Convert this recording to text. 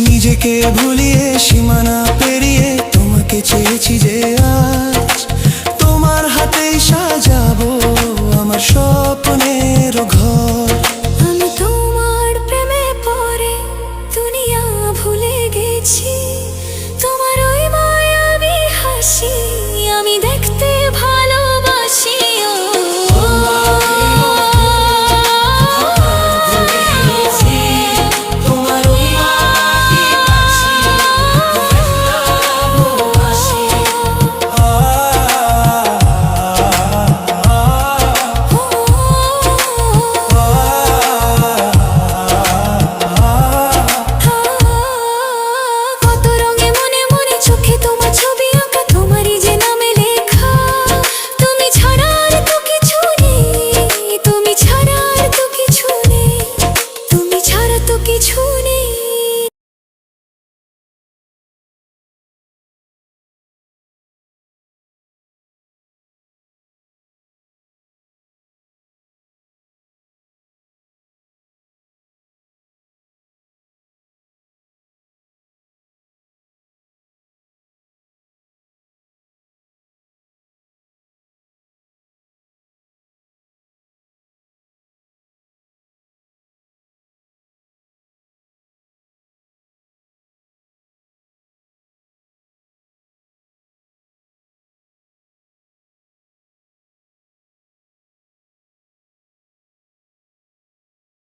নিজেকে ভুলিয়ে সীমানা পেরিয়ে তোমাকে চেয়েছি যে আজ তোমার হাতেই সাজাবো আমার স্বপ্নের ঘর। আমি তোমার প্রেমে পড়ে দুনিয়া ভুলে গেছি।